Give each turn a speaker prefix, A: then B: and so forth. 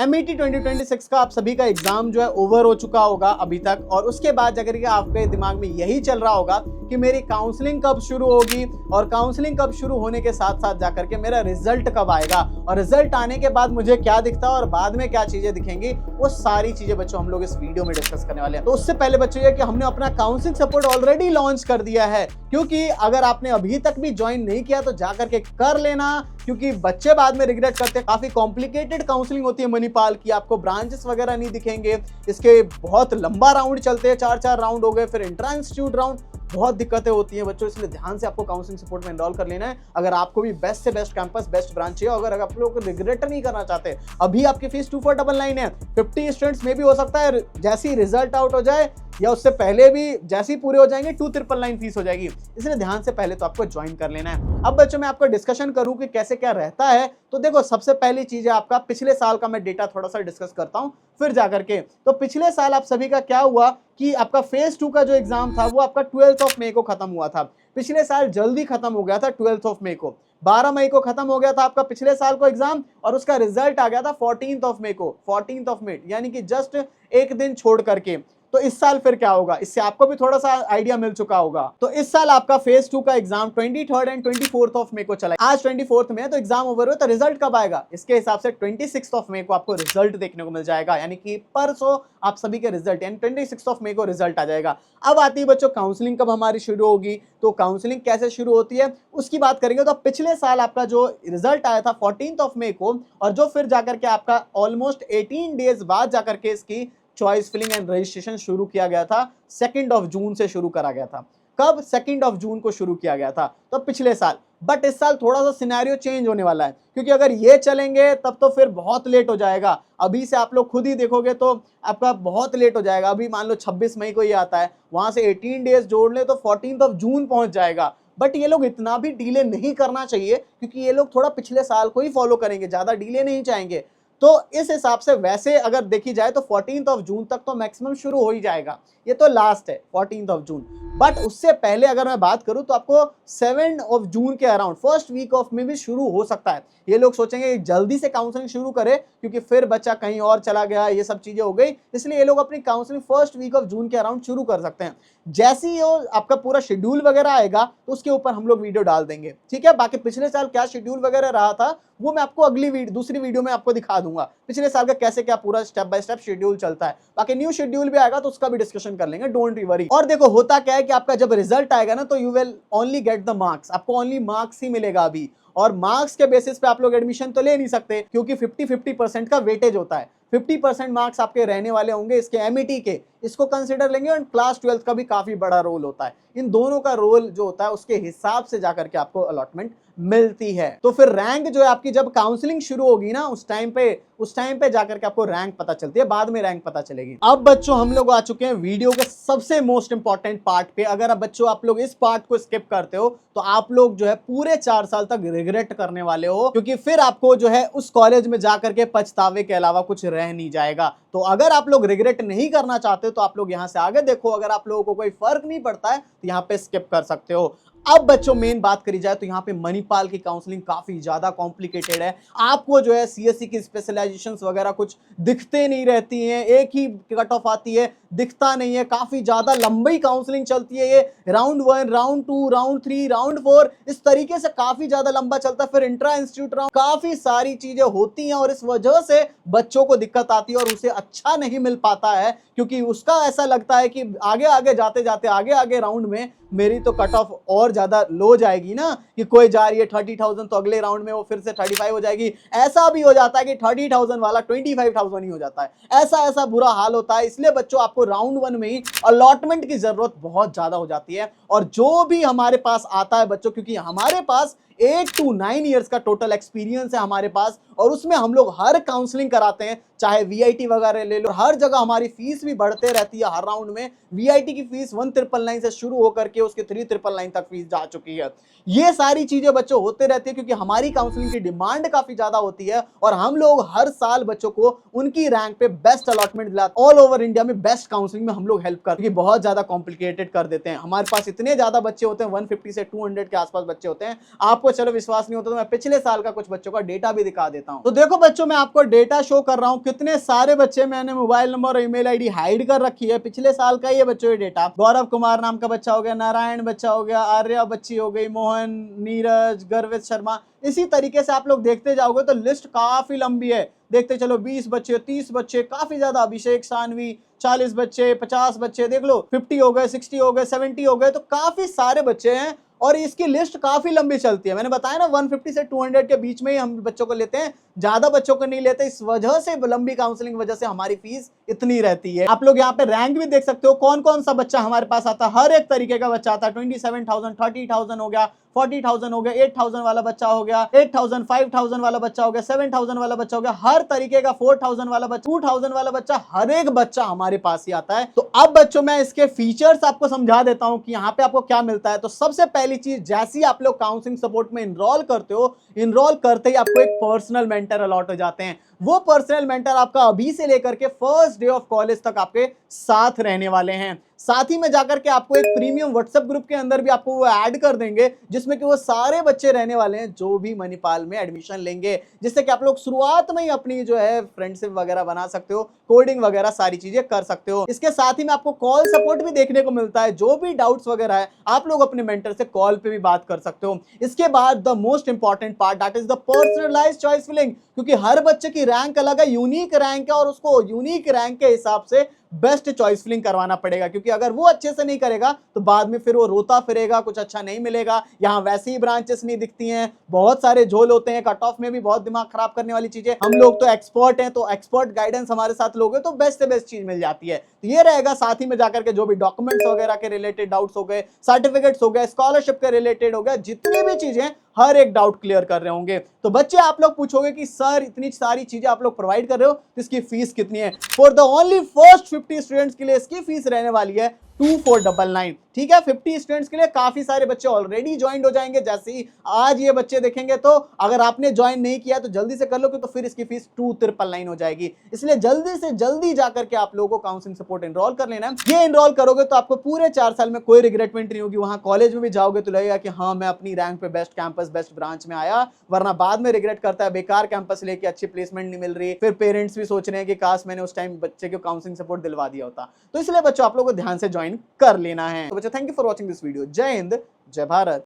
A: MET 2026 का आप सभी का एग्जाम जो है ओवर हो चुका होगा अभी तक, और उसके बाद जाकर के आपके दिमाग में यही चल रहा होगा कि मेरी काउंसलिंग कब शुरू होगी, और काउंसलिंग कब शुरू होने के साथ साथ जाकर के मेरा रिजल्ट कब आएगा, और रिजल्ट आने के बाद मुझे क्या दिखता है और बाद में क्या चीजें दिखेंगी, वो सारी चीजें बच्चों हम लोग इस वीडियो में डिस्कस करने वाले हैं। तो उससे पहले बच्चों ये कि हमने अपना काउंसलिंग सपोर्ट ऑलरेडी लॉन्च कर दिया है, क्योंकि अगर आपने अभी तक भी ज्वाइन नहीं किया तो जाकर के कर लेना, क्योंकि बच्चे बाद में रिग्रेट करते हैं। काफी कॉम्प्लिकेटेड काउंसलिंग होती है मणिपाल की, आपको ब्रांचेस वगैरह नहीं दिखेंगे, इसके बहुत लंबा राउंड चलते हैं, 4 राउंड हो गए, फिर इंट्रा इंस्टीट्यूट राउंड, बहुत दिक्कतें होती हैं बच्चों। इसलिए ध्यान से आपको काउंसलिंग सपोर्ट में एनरोल कर लेना है अगर आपको भी बेस्ट से बेस्ट कैंपस, बेस्ट ब्रांच चाहिए। अगर आप लोग रिग्रेट नहीं करना चाहते, अभी आपकी फीस 2499 है, 50 स्टूडेंट्स में भी हो सकता है जैसे ही रिजल्ट आउट हो जाए या उससे पहले भी जैसे ही पूरे हो जाएंगे 2999 फीस हो जाएगी। इसलिए ध्यान से पहले तो आपको ज्वाइन कर लेना है। अब बच्चों मैं आपको डिस्कशन करूं कि कैसे क्या रहता है, तो देखो सबसे पहली चीज है आपका पिछले साल का मैं डेटा थोड़ा सा डिस्कस करता हूं फिर जाकर के। तो पिछले साल आप सभी का क्या हुआ कि आपका फेज 2 का जो एग्जाम था वो आपका 12 मई को खत्म हुआ था। पिछले साल जल्दी खत्म हो गया था, 12 मई को, 12 मई को खत्म हो गया था आपका पिछले साल को एग्जाम, और उसका रिजल्ट आ गया था 14 मई को, 14 मई, यानी कि जस्ट एक दिन छोड़ करके। तो इस साल फिर क्या होगा, इससे आपको भी थोड़ा सा आइडिया मिल चुका होगा। तो इस साल आपका फेज 2 का एग्जाम 23 एंड 24 मई को चला। आज 24 में है तो एग्जाम ओवर हुआ, तो रिजल्ट कब आएगा, इसके हिसाब से 26 मई को आपको रिजल्ट देखने को मिल जाएगा, यानी कि परसों आप सभी के रिजल्ट, यानी 26 मई को रिजल्ट आ जाएगा। अब आती है बच्चों काउंसलिंग कब हमारी शुरू होगी, तो काउंसलिंग कैसे शुरू होती है उसकी बात करेंगे। तो पिछले साल आपका जो रिजल्ट आया था 14 मई को, और जो फिर जाकर के आपका ऑलमोस्ट 18 डेज बाद जाकर के इसकी चॉइस फिलिंग एंड रजिस्ट्रेशन शुरू किया गया था, 2 जून से शुरू करा गया था। कब, 2 जून को शुरू किया गया था, तो पिछले साल। बट इस साल थोड़ा सा सिनेरियो चेंज होने वाला है, क्योंकि अगर ये चलेंगे तब तो फिर बहुत लेट हो जाएगा। अभी से आप लोग खुद ही देखोगे तो आपका बहुत लेट हो जाएगा। अभी मान लो 26 मई को ये आता है, वहां से 18 डेज जोड़ ले तो 14 जून पहुंच जाएगा। बट ये लोग इतना भी डिले नहीं करना चाहिए, क्योंकि ये लोग थोड़ा पिछले साल को ही फॉलो करेंगे, ज्यादा डिले नहीं चाहेंगे। तो इस हिसाब से वैसे अगर देखी जाए तो 14 जून तक तो मैक्सिमम शुरू हो ही जाएगा, ये तो लास्ट है 14 जून। बट उससे पहले अगर मैं बात करूं तो आपको 7 जून के अराउंड, फर्स्ट वीक ऑफ में भी शुरू हो सकता है। ये लोग सोचेंगे जल्दी से काउंसलिंग शुरू करे, क्योंकि फिर बच्चा कहीं और चला गया, ये सब चीजें हो गई, इसलिए ये लोग अपनी counselling first week of June के अराउंड शुरू कर सकते हैं। जैसे ही आपका पूरा शेड्यूल वगैरह आएगा तो उसके ऊपर हम लोग वीडियो डाल देंगे, ठीक है। बाकी पिछले साल क्या शेड्यूल वगैरह रहा था वो मैं आपको अगली दूसरी वीडियो में आपको दिखा दूंगा, पिछले साल का कैसे क्या पूरा स्टेप बाय स्टेप शेड्यूल चलता है। बाकी न्यू शेड्यूल भी आएगा तो उसका भी डिस्कशन कर लेंगे, डोंट वरी। और देखो होता क्या है कि आपका जब रिजल्ट आएगा ना तो you will only get the marks, आपको ओनली मार्क्स ही मिलेगा अभी, और मार्क्स के बेसिस पे आप लोग एडमिशन तो ले नहीं सकते, क्योंकि 50-50% का वेटेज होता है। 50% मार्क्स आपके रहने वाले होंगे इसके MET के, इसको कंसिडर लेंगे, और क्लास 12 का भी काफी बड़ा रोल होता है। इन दोनों का रोल जो होता है उसके हिसाब से जाकर के आपको अलॉटमेंट मिलती है। तो फिर रैंक जो है आपकी जब काउंसलिंग शुरू होगी ना उस टाइम पे जाकर के आपको रैंक पता चलती है, बाद में रैंक पता चलेगी। अब बच्चों हम लोग आ चुके हैं वीडियो के सबसे मोस्ट इंपॉर्टेंट पार्ट पे। अगर आप लोग इस पार्ट को स्किप करते हो तो आप लोग जो है पूरे 4 साल तक रिग्रेट करने वाले हो, क्योंकि फिर आपको जो है उस कॉलेज में जाकर के पछतावे के अलावा कुछ रह नहीं जाएगा। तो अगर आप लोग रिग्रेट नहीं करना चाहते तो आप लोग यहां से आगे देखो, अगर आप लोगों को कोई फर्क नहीं पड़ता है तो यहां पे स्किप कर सकते हो। अब बच्चों मेन बात करी जाए तो यहाँ पे मणिपाल की काउंसलिंग काफी ज्यादा कॉम्प्लिकेटेड है। आपको जो है CSE की स्पेशलाइजेशंस वगैरह कुछ दिखते नहीं रहती हैं, एक ही कट ऑफ आती है, दिखता नहीं है, काफी ज्यादा लंबी काउंसलिंग चलती है। ये राउंड 1, राउंड 2, राउंड 3, राउंड 4, इस तरीके से काफी ज्यादा लंबा चलता है। फिर इंट्रा इंस्टीट्यूट राउंड, काफी सारी चीजें होती हैं, और इस वजह से बच्चों को दिक्कत आती है और उसे अच्छा नहीं मिल पाता है, क्योंकि उसका ऐसा लगता है कि आगे आगे जाते जाते आगे आगे राउंड में मेरी तो कट ऑफ और ज्यादा लो जाएगी ना, कि कोई जा रही है 30,000 तो अगले राउंड में वो फिर से 35 हो जाएगी। ऐसा भी हो जाता है कि 30,000 वाला 25,000 ही हो जाता है, ऐसा बुरा हाल होता है। इसलिए बच्चों आपको राउंड 1 में ही अलॉटमेंट की जरूरत बहुत ज्यादा हो जाती है। और जो भी हमारे पास आता है बच्चों, क्योंकि हमारे पास 8 to 9 ईयर्स का टोटल एक्सपीरियंस है हमारे पास, और उसमें हम लोग हर काउंसलिंग कराते हैं, चाहे VIT वगैरह ले लो, हर जगह हमारी फीस भी बढ़ते रहती है हर राउंड में। VIT की फीस 1,999 से शुरू होकर के उसके 3,999 तक फीस जा चुकी है। ये सारी चीजें बच्चों होते रहती है, क्योंकि हमारी काउंसलिंग की डिमांड काफी ज्यादा होती है, और हम लोग हर साल बच्चों को उनकी रैंक पे बेस्ट अलॉटमेंट दिलाते हैं। ऑल ओवर इंडिया में बेस्ट काउंसलिंग में हम लोग हेल्प करते हैं, बहुत ज्यादा कॉम्प्लिकेटेड कर देते हैं। हमारे पास इतने ज्यादा बच्चे होते हैं, 150 से 200 के आसपास बच्चे होते हैं। आपको आपको चलो विश्वास नहीं होता तो मैं पिछले साल का कुछ बच्चों का डेटा भी दिखा देता हूं। तो देखो बच्चों, मैं आपको डेटा शो कर रहा हूं, कितने सारे बच्चे मैंने मोबाइल नंबर और ईमेल आईडी हाइड कर रखी है। पिछले साल का ये बच्चों ये डेटा, गौरव कुमार नाम का बच्चा हो गया, नारायण बच्चा हो गया, आर्या बच्ची हो गई, मोहन, नीरज, गर्वित शर्मा। इसी तरीके से आप लोग देखते जाओगे तो लिस्ट काफी लंबी है। देखते चलो 20 बच्चे, 30 बच्चे, काफी ज्यादा, अभिषेक सानवी 40 बच्चे, 50 बच्चे, देख लो 50 हो गए, 60 हो गए, 70 हो गए, तो काफी सारे बच्चे हैं और इसकी लिस्ट काफी लंबी चलती है। मैंने बताया ना 150 से 200 के बीच में ही हम बच्चों को लेते हैं, ज्यादा बच्चों को नहीं लेते। इस वजह से लंबी काउंसलिंग वजह से हमारी फीस इतनी रहती है। आप लोग यहाँ पे रैंक भी देख सकते हो, कौन कौन सा बच्चा हमारे पास आता है। हर एक तरीके का बच्चा आता है। 27,000, 30,000 हो गया, 40,000 हो गया, 8,000 वाला बच्चा हो गया, 8,000, 5,000 वाला बच्चा हो गया, 7,000 वाला बच्चा हो गया, हर तरीके का 4,000 वाला बच्चा, 2,000 वाला बच्चा, हर एक बच्चा हमारे पास ही आता है। तो अब बच्चों मैं इसके फीचर्स आपको समझा देता हूं कि यहाँ पे आपको क्या मिलता है। तो सबसे पहली चीज, जैसे ही आप लोग काउंसलिंग सपोर्ट में इनरोल करते हो, इनरोल करते ही आपको एक पर्सनल मेंटर अलॉट हो जाते हैं। वो पर्सनल मेंटर आपका अभी से लेकर के फर्स्ट डे ऑफ कॉलेज तक आपके साथ रहने वाले हैं। साथ ही में जाकर के आपको एक प्रीमियम व्हाट्सएप ग्रुप के अंदर भी आपको वो ऐड कर देंगे, जिसमें कि वो सारे बच्चे रहने वाले हैं जो भी मणिपाल में एडमिशन लेंगे, जिससे कि आप लोग शुरुआत में ही अपनी जो है फ्रेंडशिप वगैरह बना सकते हो, कोडिंग वगैरह सारी चीजें कर सकते हो। इसके साथ ही में आपको कॉल सपोर्ट भी देखने को मिलता है। जो भी डाउट्स वगैरह है आप लोग अपने मेंटर से कॉल पे भी बात कर सकते हो। इसके बाद the most important part, that is the personalized choice filling, क्योंकि हर बच्चे की रैंक अलग है, यूनिक रैंक है, और उसको यूनिक रैंक के हिसाब से बेस्ट चॉइस फिलिंग करवाना पड़ेगा। क्योंकि अगर वो अच्छे से नहीं करेगा तो बाद में फिर वो रोता फिरेगा, कुछ अच्छा नहीं मिलेगा। यहाँ वैसे ही ब्रांचेस नहीं दिखती हैं, बहुत सारे झोल होते हैं, कट ऑफ में भी बहुत दिमाग खराब करने वाली चीजें। हम लोग तो एक्सपर्ट हैं, तो एक्सपर्ट गाइडेंस हमारे साथ लोगे तो बेस्ट से बेस्ट चीज मिल जाती है। तो ये रहेगा। साथ ही में जाकर के जो भी डॉक्यूमेंट्स वगैरह के रिलेटेड डाउट्स हो गए, सर्टिफिकेट्स हो गए, स्कॉलरशिप के रिलेटेड हो गए, जितनी भी चीजें, हर एक डाउट क्लियर कर रहे होंगे। तो बच्चे आप लोग पूछोगे कि सर इतनी सारी चीजें आप लोग प्रोवाइड कर रहे हो तो इसकी फीस कितनी है? For the only first 50 students के लिए इसकी फीस रहने वाली है 2499। ठीक है, 50 स्टूडेंट्स के लिए काफी सारे बच्चे ऑलरेडी ज्वाइन हो जाएंगे। जैसे ही आज ये बच्चे देखेंगे, तो अगर आपने ज्वाइन नहीं किया तो जल्दी से कर लो, तो फिर इसकी फीस 2399 हो जाएगी। इसलिए जल्दी से जल्दी जाकर के आप लोगों को काउंसलिंग सपोर्ट एनरोल कर लेना है। ये एनरोल करोगे तो आपको पूरे 4 साल में कोई रिग्रेटमेंट नहीं होगी। वहां कॉलेज में भी जाओगे तो लगेगा कि हाँ, मैं अपनी रैंक पे बेस्ट कैंपस, बेस्ट ब्रांच में आया, वरना बाद में रिग्रेट करता है, बेकार कैंपस लेके अच्छी प्लेसमेंट नहीं मिल रही, फिर पेरेंट्स भी सोच रहे हैं कि काश मैंने उस टाइम बच्चे को काउंसलिंग सपोर्ट दिलवा दिया होता। तो इसलिए बच्चों आप लोगों को ध्यान से ज्वाइन कर लेना है। तो बच्चों, thank you for watching this video. जय हिंद, जय भारत।